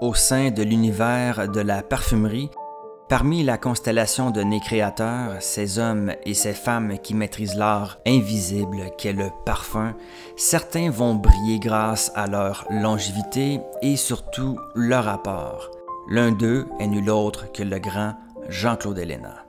Au sein de l'univers de la parfumerie, parmi la constellation de nés créateurs, ces hommes et ces femmes qui maîtrisent l'art invisible qu'est le parfum, certains vont briller grâce à leur longévité et surtout leur apport. L'un d'eux est nul autre que le grand Jean-Claude Héléna.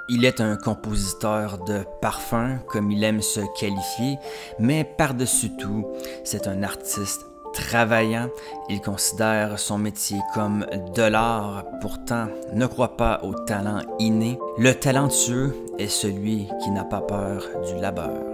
Il est un compositeur de parfums, comme il aime se qualifier, mais par-dessus tout, c'est un artiste travaillant. Il considère son métier comme de l'art, pourtant ne croit pas au talent inné. Le talentueux est celui qui n'a pas peur du labeur.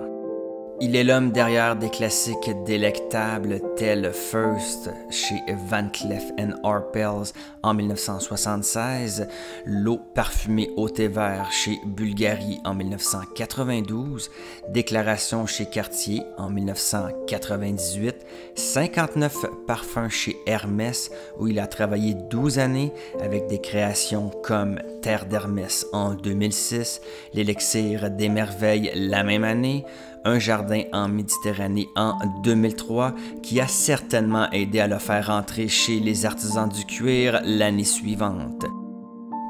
Il est l'homme derrière des classiques délectables tels First chez Van Cleef & Arpels en 1976, L'eau parfumée au thé vert chez Bulgari en 1992, Déclaration chez Cartier en 1998, 59 parfums chez Hermès où il a travaillé 12 années avec des créations comme Terre d'Hermès en 2006, L'élixir des merveilles la même année, Un jardin en Méditerranée en 2003, qui a certainement aidé à le faire entrer chez les artisans du cuir l'année suivante.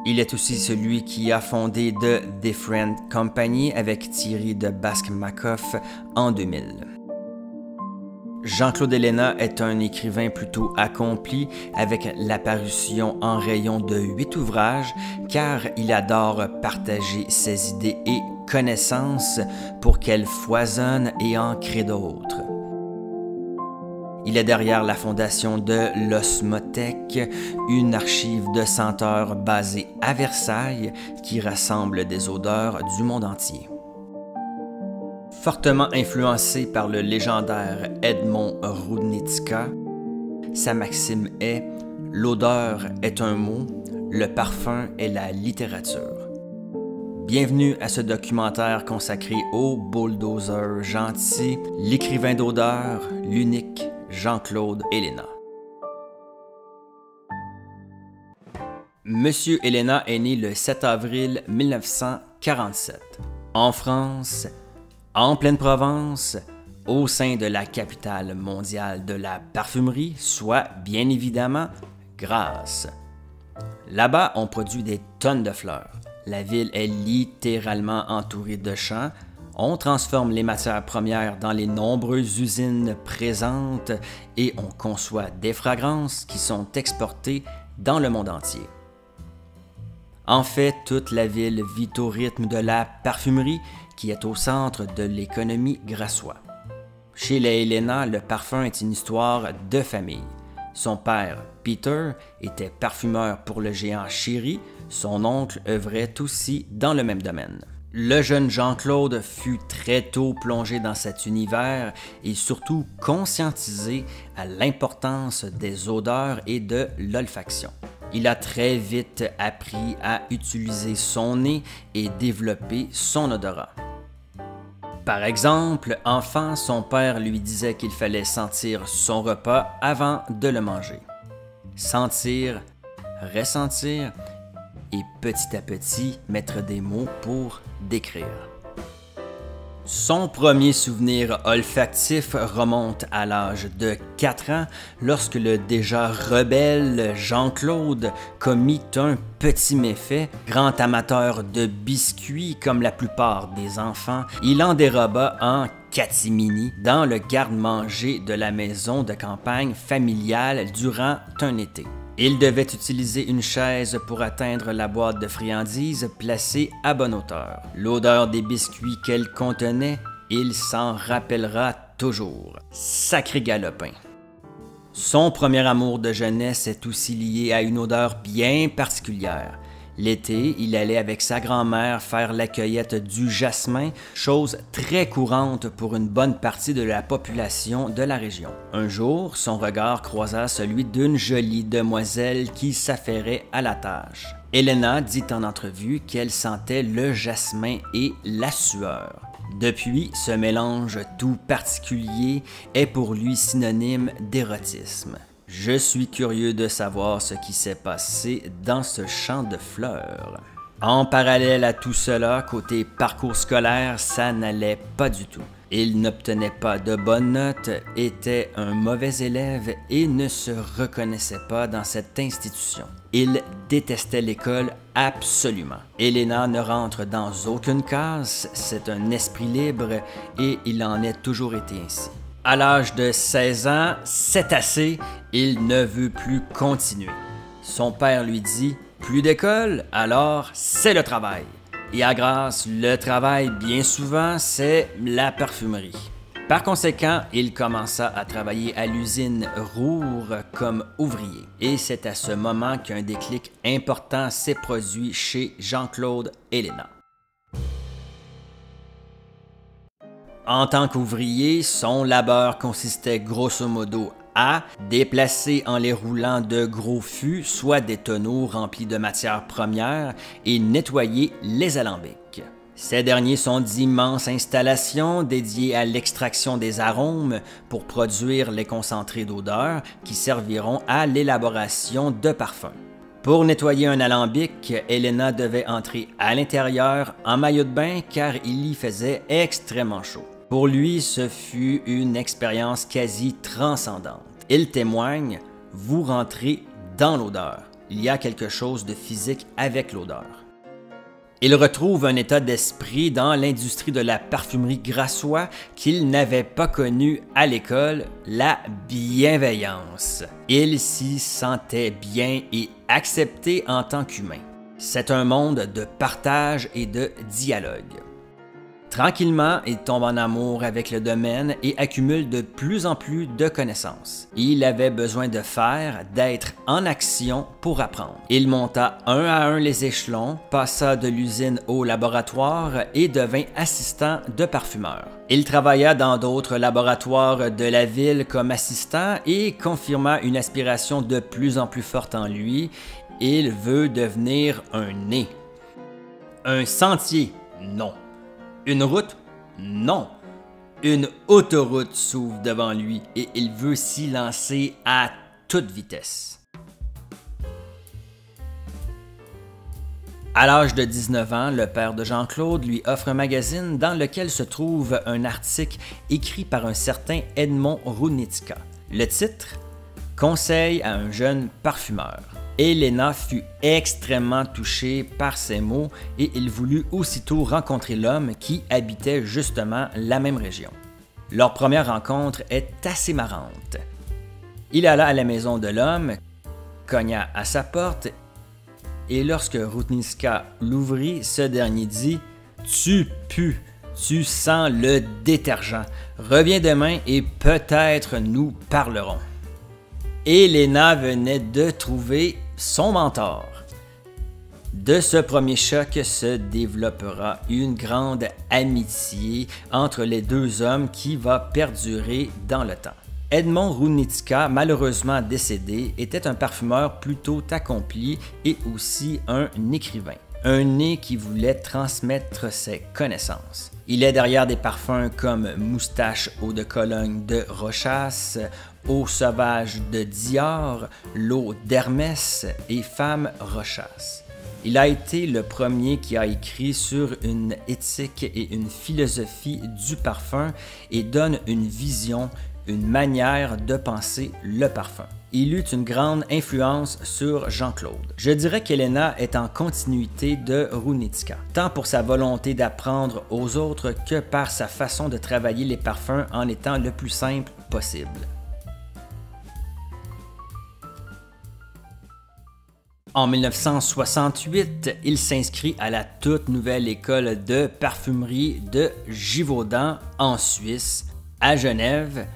Il est aussi celui qui a fondé The Different Company avec Thierry de Basque-Macoff en 2000. Jean-Claude Héléna est un écrivain plutôt accompli avec l'apparition en rayon de 8 ouvrages car il adore partager ses idées et connaissances pour qu'elles foisonnent et en créent d'autres. Il est derrière la fondation de l'Osmothèque, une archive de senteurs basée à Versailles qui rassemble des odeurs du monde entier. Fortement influencé par le légendaire Edmond Rudnicka, sa maxime est « L'odeur est un mot, le parfum est la littérature ». Bienvenue à ce documentaire consacré au bulldozer gentil, l'écrivain d'odeur, l'unique Jean-Claude Héléna. Monsieur Héléna est né le 7 avril 1947. En France, en pleine Provence, au sein de la capitale mondiale de la parfumerie, soit bien évidemment Grasse. Là-bas, on produit des tonnes de fleurs. La ville est littéralement entourée de champs. On transforme les matières premières dans les nombreuses usines présentes et on conçoit des fragrances qui sont exportées dans le monde entier. En fait, toute la ville vit au rythme de la parfumerie qui est au centre de l'économie grassoise. Chez les Héléna, le parfum est une histoire de famille. Son père, Peter, était parfumeur pour le géant Chery. Son oncle œuvrait aussi dans le même domaine. Le jeune Jean-Claude fut très tôt plongé dans cet univers et surtout conscientisé à l'importance des odeurs et de l'olfaction. Il a très vite appris à utiliser son nez et développer son odorat. Par exemple, enfant, son père lui disait qu'il fallait sentir son repas avant de le manger. Sentir, ressentir et petit à petit mettre des mots pour décrire. Son premier souvenir olfactif remonte à l'âge de 4 ans lorsque le déjà rebelle Jean-Claude commit un petit méfait. Grand amateur de biscuits comme la plupart des enfants, il en déroba en catimini dans le garde-manger de la maison de campagne familiale durant un été. Il devait utiliser une chaise pour atteindre la boîte de friandises placée à bonne hauteur. L'odeur des biscuits qu'elle contenait, il s'en rappellera toujours. Sacré galopin! Son premier amour de jeunesse est aussi lié à une odeur bien particulière. L'été, il allait avec sa grand-mère faire la cueillette du jasmin, chose très courante pour une bonne partie de la population de la région. Un jour, son regard croisa celui d'une jolie demoiselle qui s'affairait à la tâche. Héléna dit en entrevue qu'elle sentait le jasmin et la sueur. Depuis, ce mélange tout particulier est pour lui synonyme d'érotisme. Je suis curieux de savoir ce qui s'est passé dans ce champ de fleurs. En parallèle à tout cela, côté parcours scolaire, ça n'allait pas du tout. Il n'obtenait pas de bonnes notes, était un mauvais élève et ne se reconnaissait pas dans cette institution. Il détestait l'école absolument. Elena ne rentre dans aucune case, c'est un esprit libre et il en est toujours été ainsi. À l'âge de 16 ans, c'est assez, il ne veut plus continuer. Son père lui dit « Plus d'école, alors c'est le travail ». Et à Grasse, le travail, bien souvent, c'est la parfumerie. Par conséquent, il commença à travailler à l'usine Roure comme ouvrier. Et c'est à ce moment qu'un déclic important s'est produit chez Jean-Claude Elena. En tant qu'ouvrier, son labeur consistait grosso modo à déplacer en les roulant de gros fûts, soit des tonneaux remplis de matières premières, et nettoyer les alambics. Ces derniers sont d'immenses installations dédiées à l'extraction des arômes pour produire les concentrés d'odeur qui serviront à l'élaboration de parfums. Pour nettoyer un alambic, Elena devait entrer à l'intérieur en maillot de bain car il y faisait extrêmement chaud. Pour lui, ce fut une expérience quasi transcendante. Il témoigne, vous rentrez dans l'odeur. Il y a quelque chose de physique avec l'odeur. Il retrouve un état d'esprit dans l'industrie de la parfumerie grassois qu'il n'avait pas connu à l'école, la bienveillance. Il s'y sentait bien et accepté en tant qu'humain. C'est un monde de partage et de dialogue. Tranquillement, il tombe en amour avec le domaine et accumule de plus en plus de connaissances. Il avait besoin de faire, d'être en action pour apprendre. Il monta un à un les échelons, passa de l'usine au laboratoire et devint assistant de parfumeur. Il travailla dans d'autres laboratoires de la ville comme assistant et confirma une aspiration de plus en plus forte en lui. Il veut devenir un nez. Un sentier, non. Une route? Non. Une autoroute s'ouvre devant lui et il veut s'y lancer à toute vitesse. À l'âge de 19 ans, le père de Jean-Claude lui offre un magazine dans lequel se trouve un article écrit par un certain Edmond Roudnicka. Le titre? Conseil à un jeune parfumeur. Elena fut extrêmement touchée par ces mots et il voulut aussitôt rencontrer l'homme qui habitait justement la même région. Leur première rencontre est assez marrante. Il alla à la maison de l'homme, cogna à sa porte et lorsque Roudnicka l'ouvrit, ce dernier dit « Tu pues, tu sens le détergent. Reviens demain et peut-être nous parlerons. » Elena venait de trouver son mentor. De ce premier choc se développera une grande amitié entre les deux hommes qui va perdurer dans le temps. Edmond Roudnicka, malheureusement décédé, était un parfumeur plutôt accompli et aussi un écrivain. Un nez qui voulait transmettre ses connaissances. Il est derrière des parfums comme Moustache Eau de Cologne de Rochas, Eau sauvage de Dior, L'eau d'Hermès et Femme Rochas. Il a été le premier qui a écrit sur une éthique et une philosophie du parfum et donne une vision, une manière de penser le parfum. Il eut une grande influence sur Jean-Claude. Je dirais qu'Elena est en continuité de Roudnicka, tant pour sa volonté d'apprendre aux autres que par sa façon de travailler les parfums en étant le plus simple possible. En 1968, il s'inscrit à la toute nouvelle école de parfumerie de Givaudan en Suisse, à Genève.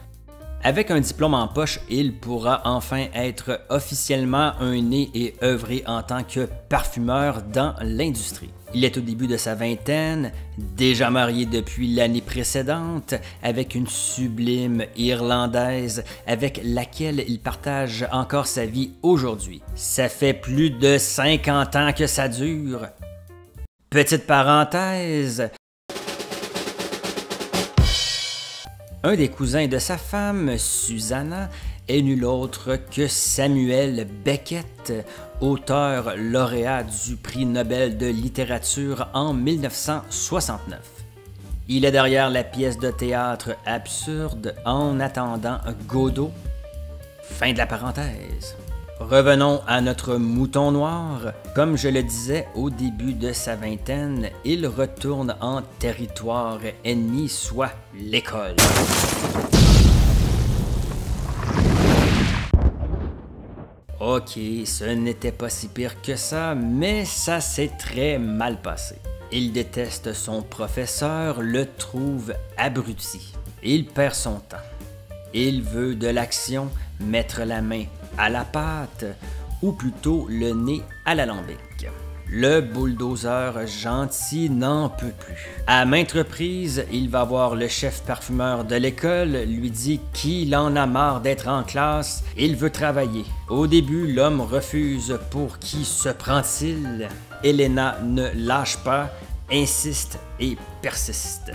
Avec un diplôme en poche, il pourra enfin être officiellement un nez et œuvrer en tant que parfumeur dans l'industrie. Il est au début de sa vingtaine, déjà marié depuis l'année précédente, avec une sublime Irlandaise avec laquelle il partage encore sa vie aujourd'hui. Ça fait plus de 50 ans que ça dure. Petite parenthèse, un des cousins de sa femme, Susanna, est nul autre que Samuel Beckett, auteur lauréat du prix Nobel de littérature en 1969. Il est derrière la pièce de théâtre absurde En attendant Godot. Fin de la parenthèse. Revenons à notre mouton noir. Comme je le disais au début de sa vingtaine, il retourne en territoire ennemi, soit l'école. Ok, ce n'était pas si pire que ça, mais ça s'est très mal passé. Il déteste son professeur, le trouve abruti. Il perd son temps. Il veut de l'action, mettre la main à la pâte, ou plutôt le nez à l'alambic. Le bulldozer gentil n'en peut plus. À maintes reprises, il va voir le chef parfumeur de l'école, lui dit qu'il en a marre d'être en classe, il veut travailler. Au début, l'homme refuse. Pour qui se prend-il? Elena ne lâche pas, insiste et persiste.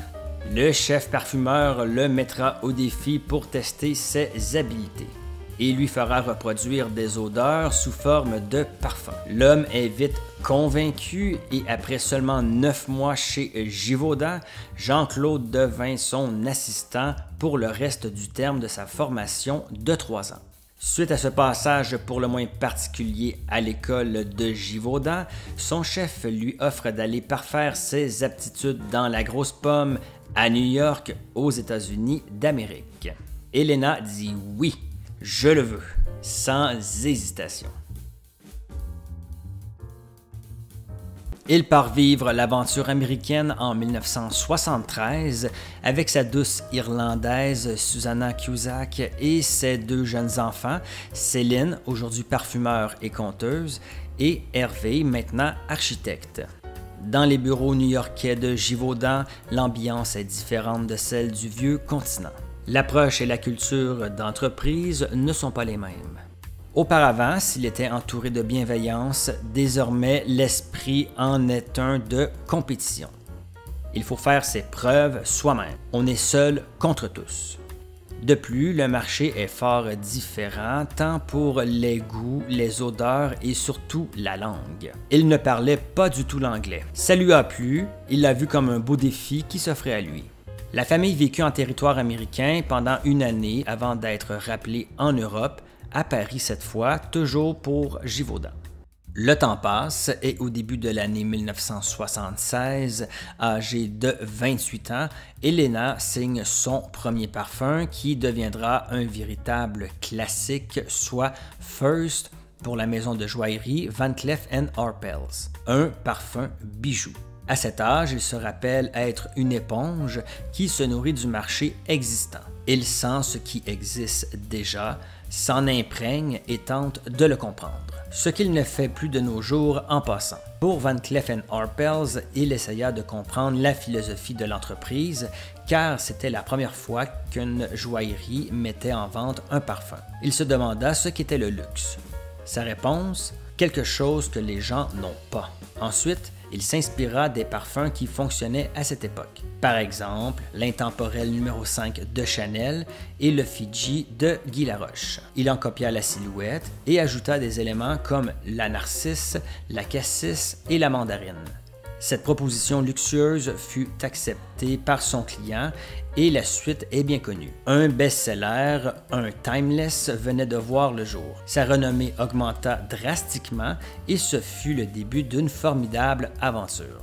Le chef parfumeur le mettra au défi pour tester ses habiletés et lui fera reproduire des odeurs sous forme de parfum. L'homme est vite convaincu et après seulement 9 mois chez Givaudan, Jean-Claude devint son assistant pour le reste du terme de sa formation de 3 ans. Suite à ce passage pour le moins particulier à l'école de Givaudan, son chef lui offre d'aller parfaire ses aptitudes dans la grosse pomme à New York, aux États-Unis d'Amérique. Elena dit oui. Je le veux, sans hésitation. Il part vivre l'aventure américaine en 1973 avec sa douce irlandaise Susanna Cusack et ses 2 jeunes enfants, Céline, aujourd'hui parfumeur et conteuse, et Hervé, maintenant architecte. Dans les bureaux new-yorkais de Givaudan, l'ambiance est différente de celle du vieux continent. L'approche et la culture d'entreprise ne sont pas les mêmes. Auparavant, s'il était entouré de bienveillance, désormais l'esprit en est un de compétition. Il faut faire ses preuves soi-même. On est seul contre tous. De plus, le marché est fort différent tant pour les goûts, les odeurs et surtout la langue. Il ne parlait pas du tout l'anglais. Ça lui a plu, il l'a vu comme un beau défi qui s'offrait à lui. La famille vécut en territoire américain pendant 1 année avant d'être rappelée en Europe, à Paris cette fois, toujours pour Givaudan. Le temps passe et au début de l'année 1976, âgée de 28 ans, Elena signe son premier parfum qui deviendra un véritable classique, soit First pour la maison de joaillerie Van Cleef & Arpels, un parfum bijou. À cet âge, il se rappelle être une éponge qui se nourrit du marché existant. Il sent ce qui existe déjà, s'en imprègne et tente de le comprendre. Ce qu'il ne fait plus de nos jours en passant. Pour Van Cleef & Arpels, il essaya de comprendre la philosophie de l'entreprise car c'était la première fois qu'une joaillerie mettait en vente un parfum. Il se demanda ce qu'était le luxe. Sa réponse, quelque chose que les gens n'ont pas. Ensuite, il s'inspira des parfums qui fonctionnaient à cette époque. Par exemple, l'intemporel numéro 5 de Chanel et le Fiji de Guy Laroche. Il en copia la silhouette et ajouta des éléments comme la narcisse, la cassis et la mandarine. Cette proposition luxueuse fut acceptée par son client et la suite est bien connue. Un best-seller, un timeless venait de voir le jour. Sa renommée augmenta drastiquement et ce fut le début d'une formidable aventure.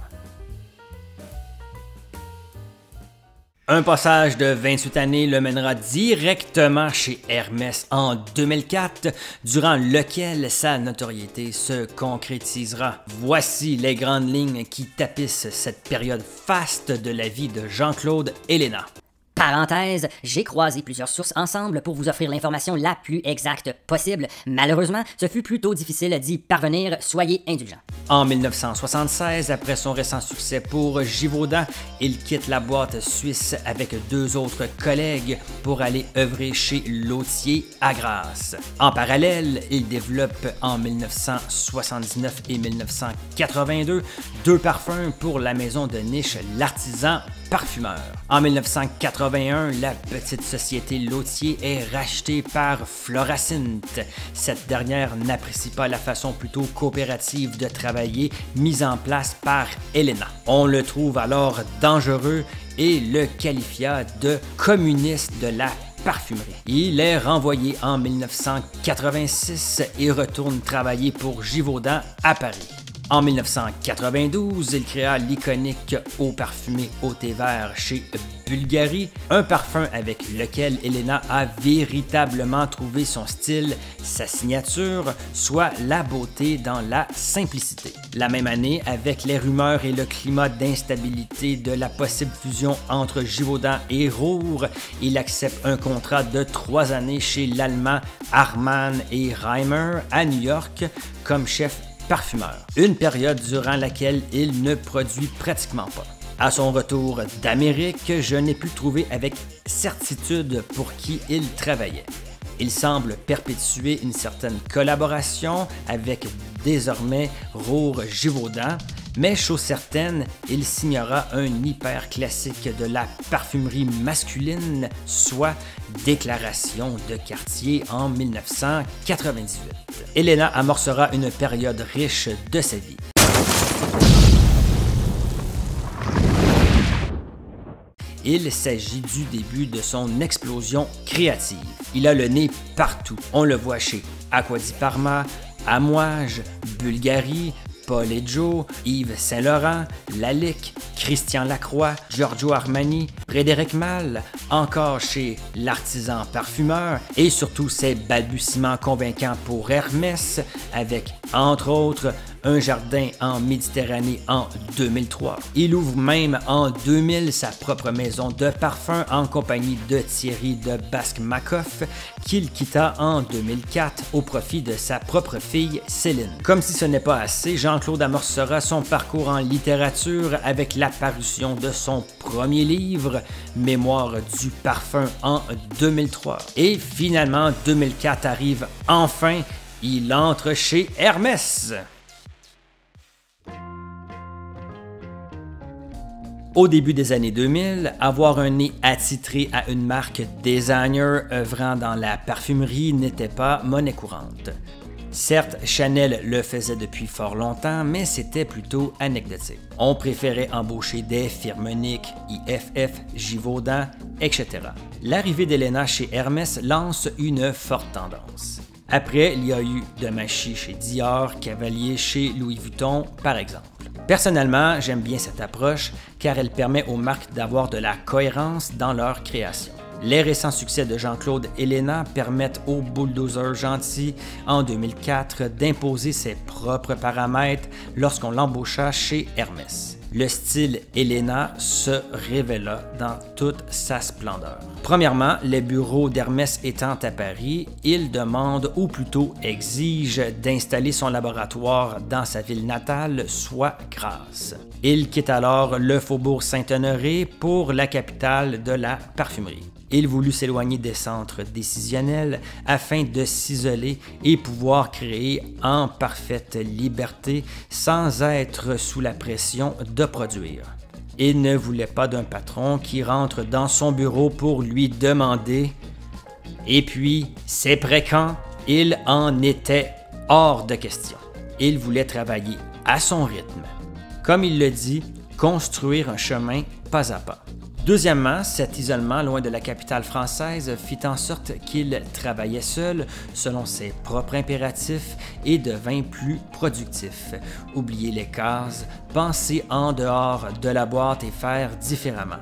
Un passage de 28 années le mènera directement chez Hermès en 2004, durant lequel sa notoriété se concrétisera. Voici les grandes lignes qui tapissent cette période faste de la vie de Jean-Claude Elena. Parenthèse, j'ai croisé plusieurs sources ensemble pour vous offrir l'information la plus exacte possible. Malheureusement, ce fut plutôt difficile d'y parvenir, soyez indulgents. En 1976, après son récent succès pour Givaudan, il quitte la boîte suisse avec 2 autres collègues pour aller œuvrer chez Lautier à Grasse. En parallèle, il développe en 1979 et 1982 2 parfums pour la maison de niche L'Artisan parfumeur. En 1981, la petite société Lautier est rachetée par Floracinte. Cette dernière n'apprécie pas la façon plutôt coopérative de travailler mise en place par Helena. On le trouve alors dangereux et le qualifia de communiste de la parfumerie. Il est renvoyé en 1986 et retourne travailler pour Givaudan à Paris. En 1992, il créa l'iconique eau parfumée au thé vert chez Bulgari, un parfum avec lequel Helena a véritablement trouvé son style, sa signature, soit la beauté dans la simplicité. La même année, avec les rumeurs et le climat d'instabilité de la possible fusion entre Givaudan et Rohr, il accepte un contrat de 3 années chez l'Allemand Harman et Reimer à New York comme chef parfumeur, une période durant laquelle il ne produit pratiquement pas. À son retour d'Amérique, je n'ai pu trouver avec certitude pour qui il travaillait. Il semble perpétuer une certaine collaboration avec désormais Rohr-Givaudan, mais chose certaine, il signera un hyper classique de la parfumerie masculine, soit Déclaration de quartier en 1998. Helena amorcera une période riche de sa vie. Il s'agit du début de son explosion créative. Il a le nez partout. On le voit chez Acqua di Parma, Amouage, Bulgari, Paul et Joe, Yves Saint-Laurent, Lalique, Christian Lacroix, Giorgio Armani, Frédéric Malle, encore chez l'artisan parfumeur et surtout ses balbutiements convaincants pour Hermès avec, entre autres, un jardin en Méditerranée en 2003. Il ouvre même en 2000 sa propre maison de parfum en compagnie de Thierry de Basque-Macoff qu'il quitta en 2004 au profit de sa propre fille Céline. Comme si ce n'est pas assez, Jean-Claude amorcera son parcours en littérature avec la parution de son premier livre, Mémoire du parfum en 2003. Et finalement, 2004 arrive enfin, il entre chez Hermès. Au début des années 2000, avoir un nez attitré à une marque designer œuvrant dans la parfumerie n'était pas monnaie courante. Certes, Chanel le faisait depuis fort longtemps, mais c'était plutôt anecdotique. On préférait embaucher des firmes Nick, IFF, Givaudan, etc. L'arrivée d'Helena chez Hermès lance une forte tendance. Après, il y a eu Demachy chez Dior, Cavalier chez Louis Vuitton, par exemple. Personnellement, j'aime bien cette approche car elle permet aux marques d'avoir de la cohérence dans leur création. Les récents succès de Jean-Claude Helena permettent au bulldozer gentil en 2004 d'imposer ses propres paramètres lorsqu'on l'embaucha chez Hermès. Le style Helena se révéla dans toute sa splendeur. Premièrement, les bureaux d'Hermès étant à Paris, il demande ou plutôt exige d'installer son laboratoire dans sa ville natale, soit Grasse. Il quitte alors le faubourg Saint-Honoré pour la capitale de la parfumerie. Il voulut s'éloigner des centres décisionnels afin de s'isoler et pouvoir créer en parfaite liberté sans être sous la pression de produire. Il ne voulait pas d'un patron qui rentre dans son bureau pour lui demander « Et puis, c'est prêt quand ?» Il en était hors de question. Il voulait travailler à son rythme. Comme il le dit, construire un chemin pas à pas. Deuxièmement, cet isolement loin de la capitale française fit en sorte qu'il travaillait seul selon ses propres impératifs et devint plus productif. Oublier les cases, penser en dehors de la boîte et faire différemment.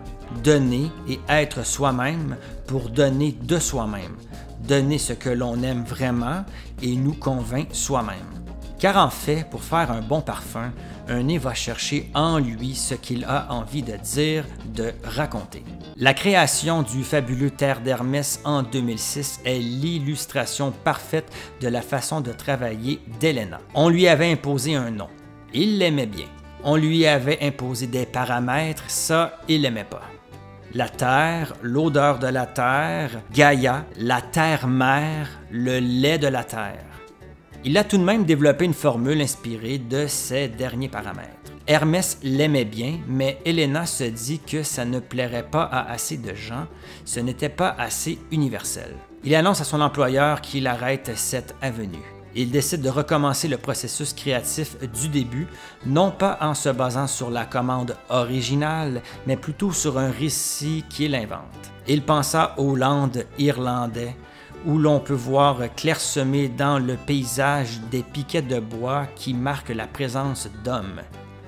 Donner et être soi-même pour donner de soi-même. Donner ce que l'on aime vraiment et nous convainc soi-même. Car en fait, pour faire un bon parfum, un nez va chercher en lui ce qu'il a envie de dire, de raconter. La création du fabuleux Terre d'Hermès en 2006 est l'illustration parfaite de la façon de travailler d'Helena. On lui avait imposé un nom. Il l'aimait bien. On lui avait imposé des paramètres, ça, il l'aimait pas. La terre, l'odeur de la terre, Gaïa, la terre-mère, le lait de la terre. Il a tout de même développé une formule inspirée de ces derniers paramètres. Hermès l'aimait bien, mais Helena se dit que ça ne plairait pas à assez de gens, ce n'était pas assez universel. Il annonce à son employeur qu'il arrête cette avenue. Il décide de recommencer le processus créatif du début, non pas en se basant sur la commande originale, mais plutôt sur un récit qu'il invente. Il pensa aux landes irlandais, où l'on peut voir clairsemés dans le paysage des piquets de bois qui marquent la présence d'hommes.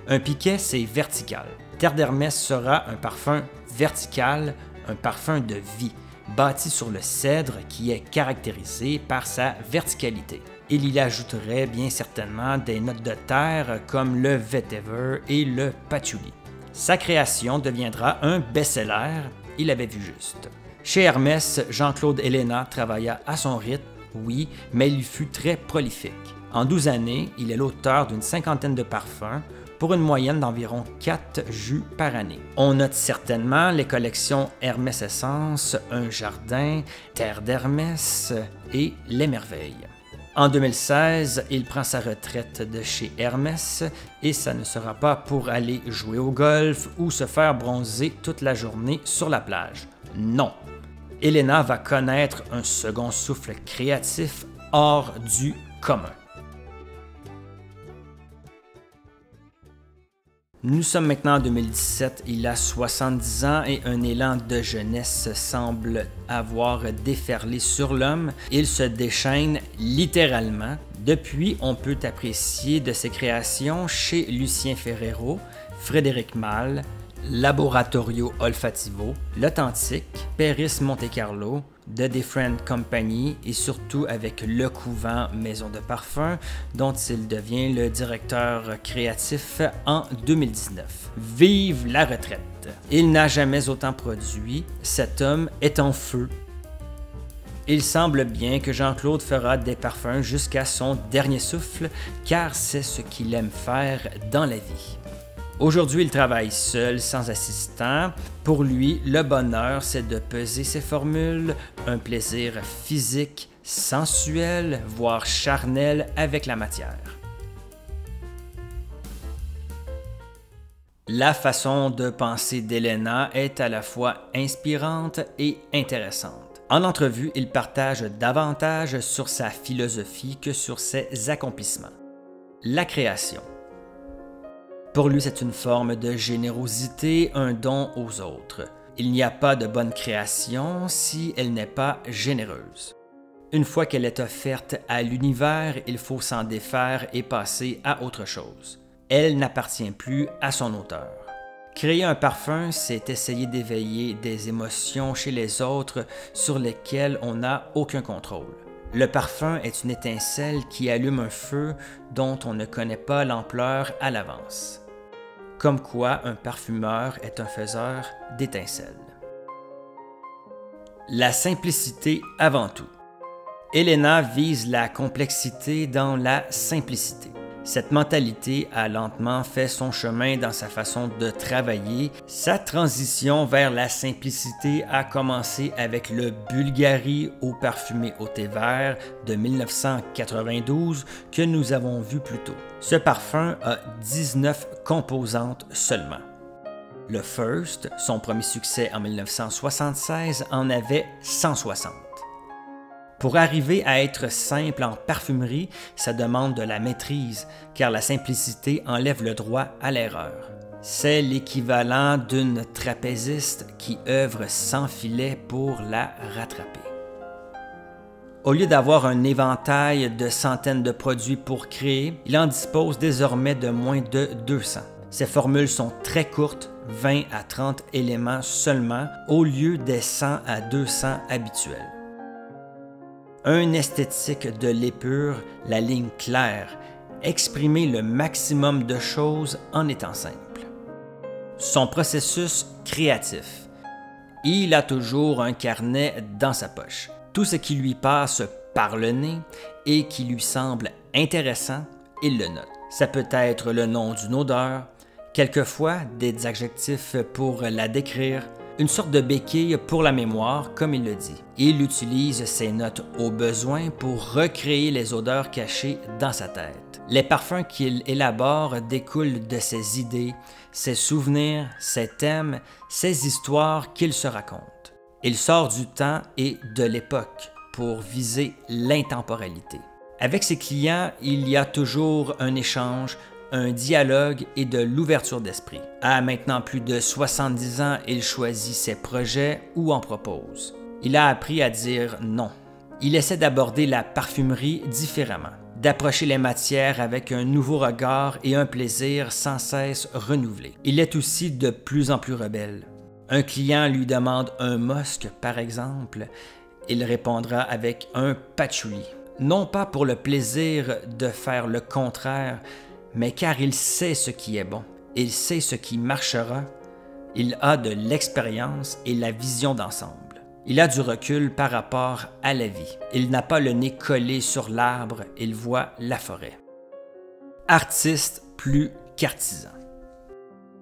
Un piquet, c'est vertical. Terre d'Hermès sera un parfum vertical, un parfum de vie, bâti sur le cèdre qui est caractérisé par sa verticalité. Il y ajouterait bien certainement des notes de terre comme le vétéver et le patchouli. Sa création deviendra un best-seller, il avait vu juste. Chez Hermès, Jean-Claude Helena travailla à son rythme, oui, mais il fut très prolifique. En 12 années, il est l'auteur d'une cinquantaine de parfums, pour une moyenne d'environ 4 jus par année. On note certainement les collections Hermès Essence, Un Jardin, Terre d'Hermès et Les Merveilles. En 2016, il prend sa retraite de chez Hermès et ça ne sera pas pour aller jouer au golf ou se faire bronzer toute la journée sur la plage. Non. Helena va connaître un second souffle créatif hors du commun. Nous sommes maintenant en 2017, il a 70 ans et un élan de jeunesse semble avoir déferlé sur l'homme. Il se déchaîne littéralement. Depuis, on peut apprécier de ses créations chez Lucien Ferrero, Frédéric Malle, Laboratorio Olfativo, L'Authentique, Paris Monte Carlo, The Different Company et surtout avec Le Couvent Maison de Parfum dont il devient le directeur créatif en 2019. Vive la retraite! Il n'a jamais autant produit, cet homme est en feu. Il semble bien que Jean-Claude fera des parfums jusqu'à son dernier souffle car c'est ce qu'il aime faire dans la vie. Aujourd'hui, il travaille seul, sans assistant. Pour lui, le bonheur, c'est de peser ses formules, un plaisir physique, sensuel, voire charnel avec la matière. La façon de penser d'Helena est à la fois inspirante et intéressante. En entrevue, il partage davantage sur sa philosophie que sur ses accomplissements. La création. Pour lui, c'est une forme de générosité, un don aux autres. Il n'y a pas de bonne création si elle n'est pas généreuse. Une fois qu'elle est offerte à l'univers, il faut s'en défaire et passer à autre chose. Elle n'appartient plus à son auteur. Créer un parfum, c'est essayer d'éveiller des émotions chez les autres sur lesquelles on n'a aucun contrôle. Le parfum est une étincelle qui allume un feu dont on ne connaît pas l'ampleur à l'avance. Comme quoi un parfumeur est un faiseur d'étincelles. La simplicité avant tout. Helena vise la complexité dans la simplicité. Cette mentalité a lentement fait son chemin dans sa façon de travailler. Sa transition vers la simplicité a commencé avec le Bulgari eau parfumée au thé vert de 1992 que nous avons vu plus tôt. Ce parfum a 19 composantes seulement. Le First, son premier succès en 1976, en avait 160. Pour arriver à être simple en parfumerie, ça demande de la maîtrise, car la simplicité enlève le droit à l'erreur. C'est l'équivalent d'une trapéziste qui œuvre sans filet pour la rattraper. Au lieu d'avoir un éventail de centaines de produits pour créer, il en dispose désormais de moins de 200. Ces formules sont très courtes, 20 à 30 éléments seulement, au lieu des 100 à 200 habituels. Un esthétique de l'épure, la ligne claire, exprimer le maximum de choses en étant simple. Son processus créatif. Il a toujours un carnet dans sa poche. Tout ce qui lui passe par le nez et qui lui semble intéressant, il le note. Ça peut être le nom d'une odeur, quelquefois des adjectifs pour la décrire, une sorte de béquille pour la mémoire, comme il le dit. Il utilise ses notes au besoin pour recréer les odeurs cachées dans sa tête. Les parfums qu'il élabore découlent de ses idées, ses souvenirs, ses thèmes, ses histoires qu'il se raconte. Il sort du temps et de l'époque pour viser l'intemporalité. Avec ses clients, il y a toujours un échange, un dialogue et de l'ouverture d'esprit. À maintenant plus de 70 ans, il choisit ses projets ou en propose. Il a appris à dire non. Il essaie d'aborder la parfumerie différemment, d'approcher les matières avec un nouveau regard et un plaisir sans cesse renouvelé. Il est aussi de plus en plus rebelle. Un client lui demande un musc, par exemple, il répondra avec un patchouli. Non pas pour le plaisir de faire le contraire, mais car il sait ce qui est bon, il sait ce qui marchera, il a de l'expérience et la vision d'ensemble. Il a du recul par rapport à la vie. Il n'a pas le nez collé sur l'arbre, il voit la forêt. Artiste plus qu'artisan.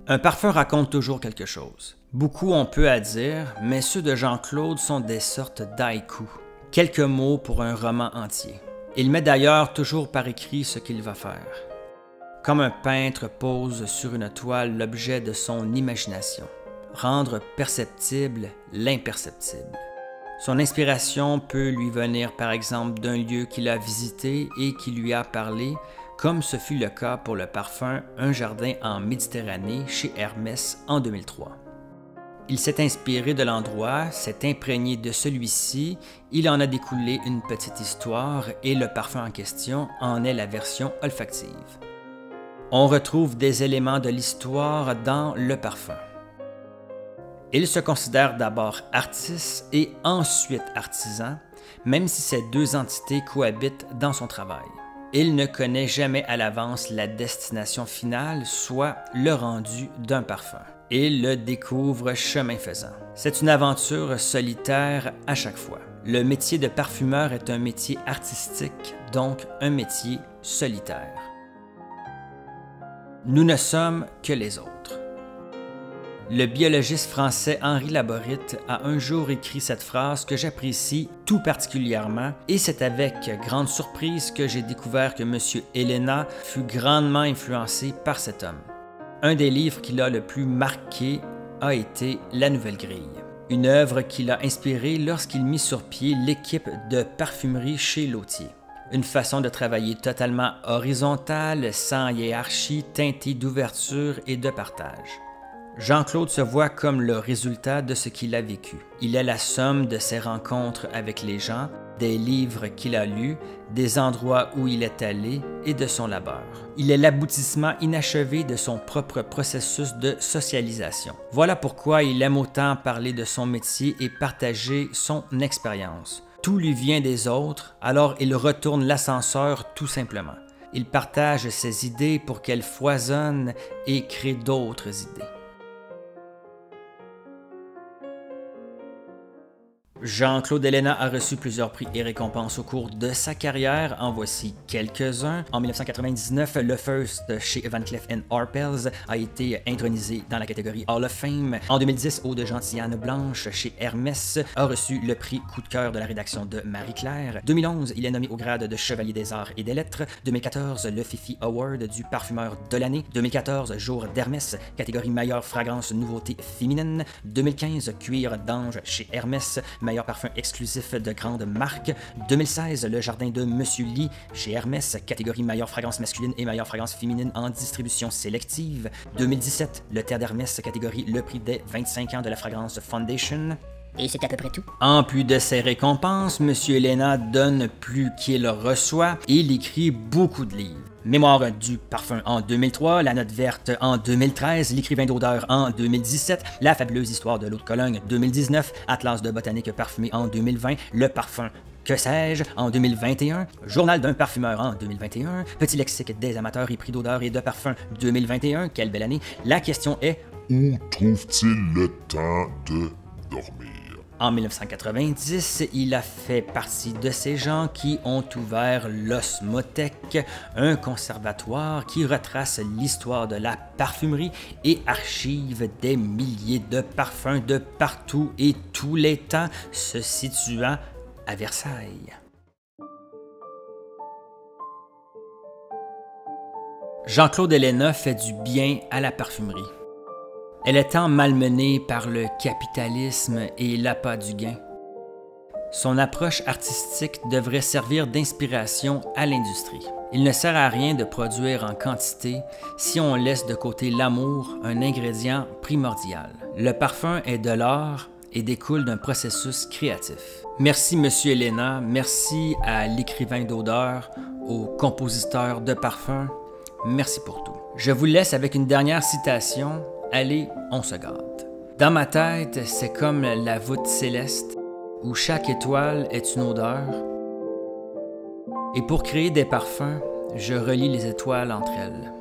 Un parfum raconte toujours quelque chose. Beaucoup ont peu à dire, mais ceux de Jean-Claude sont des sortes d'haïkus. Quelques mots pour un roman entier. Il met d'ailleurs toujours par écrit ce qu'il va faire. Comme un peintre pose sur une toile l'objet de son imagination. Rendre perceptible l'imperceptible. Son inspiration peut lui venir par exemple d'un lieu qu'il a visité et qui lui a parlé, comme ce fut le cas pour le parfum Un jardin en Méditerranée chez Hermès en 2003. Il s'est inspiré de l'endroit, s'est imprégné de celui-ci, il en a découlé une petite histoire et le parfum en question en est la version olfactive. On retrouve des éléments de l'histoire dans le parfum. Il se considère d'abord artiste et ensuite artisan, même si ces deux entités cohabitent dans son travail. Il ne connaît jamais à l'avance la destination finale, soit le rendu d'un parfum. Il le découvre chemin faisant. C'est une aventure solitaire à chaque fois. Le métier de parfumeur est un métier artistique, donc un métier solitaire. Nous ne sommes que les autres. Le biologiste français Henri Laborit a un jour écrit cette phrase que j'apprécie tout particulièrement et c'est avec grande surprise que j'ai découvert que M. Helena fut grandement influencé par cet homme. Un des livres qui l'a le plus marqué a été La Nouvelle Grille, une œuvre qui l'a inspiré lorsqu'il mit sur pied l'équipe de parfumerie chez Lautier. Une façon de travailler totalement horizontale, sans hiérarchie, teintée d'ouverture et de partage. Jean-Claude se voit comme le résultat de ce qu'il a vécu. Il est la somme de ses rencontres avec les gens, des livres qu'il a lus, des endroits où il est allé et de son labeur. Il est l'aboutissement inachevé de son propre processus de socialisation. Voilà pourquoi il aime autant parler de son métier et partager son expérience. Tout lui vient des autres, alors il retourne l'ascenseur tout simplement. Il partage ses idées pour qu'elles foisonnent et créent d'autres idées. Jean-Claude Helena a reçu plusieurs prix et récompenses au cours de sa carrière. En voici quelques-uns. En 1999, le First chez Van Cleef & Arpels a été intronisé dans la catégorie Hall of Fame. En 2010, Eau de Gentiane Blanche chez Hermès a reçu le prix Coup de cœur de la rédaction de Marie-Claire. 2011, il est nommé au grade de Chevalier des Arts et des Lettres. 2014, le Fifi Award du parfumeur de l'année. 2014, Jour d'Hermès, catégorie meilleure fragrance nouveauté féminine. 2015, Cuir d'Ange chez Hermès, meilleur parfum exclusif de grande marque. 2016, le Jardin de Monsieur Lee chez Hermès, catégorie meilleure fragrance masculine et meilleure fragrance féminine en distribution sélective. 2017, le Terre d'Hermès, catégorie le prix des 25 ans de la fragrance Foundation. Et c'est à peu près tout. En plus de ses récompenses, M. Helena donne plus qu'il reçoit et il écrit beaucoup de livres. Mémoire du parfum en 2003, La note verte en 2013, L'écrivain d'odeur en 2017, La fabuleuse histoire de l'eau de Cologne 2019, Atlas de botanique parfumée en 2020, Le parfum que sais-je en 2021, Journal d'un parfumeur en 2021, Petit lexique des amateurs et prix d'odeur et de parfum 2021, quelle belle année. La question est: où trouve-t-il le temps de dormir? En 1990, il a fait partie de ces gens qui ont ouvert l'Osmothèque, un conservatoire qui retrace l'histoire de la parfumerie et archive des milliers de parfums de partout et tous les temps, se situant à Versailles. Jean-Claude Héléna fait du bien à la parfumerie. Elle est tant malmenée par le capitalisme et l'appât du gain. Son approche artistique devrait servir d'inspiration à l'industrie. Il ne sert à rien de produire en quantité si on laisse de côté l'amour, un ingrédient primordial. Le parfum est de l'art et découle d'un processus créatif. Merci Monsieur Héléna, merci à l'écrivain d'odeur, au compositeur de parfums, merci pour tout. Je vous laisse avec une dernière citation, allez, on se gâte. Dans ma tête, c'est comme la voûte céleste, où chaque étoile est une odeur. Et pour créer des parfums, je relie les étoiles entre elles.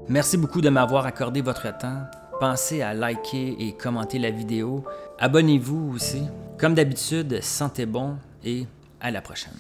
Merci beaucoup de m'avoir accordé votre temps. Pensez à liker et commenter la vidéo. Abonnez-vous aussi. Comme d'habitude, sentez bon et à la prochaine.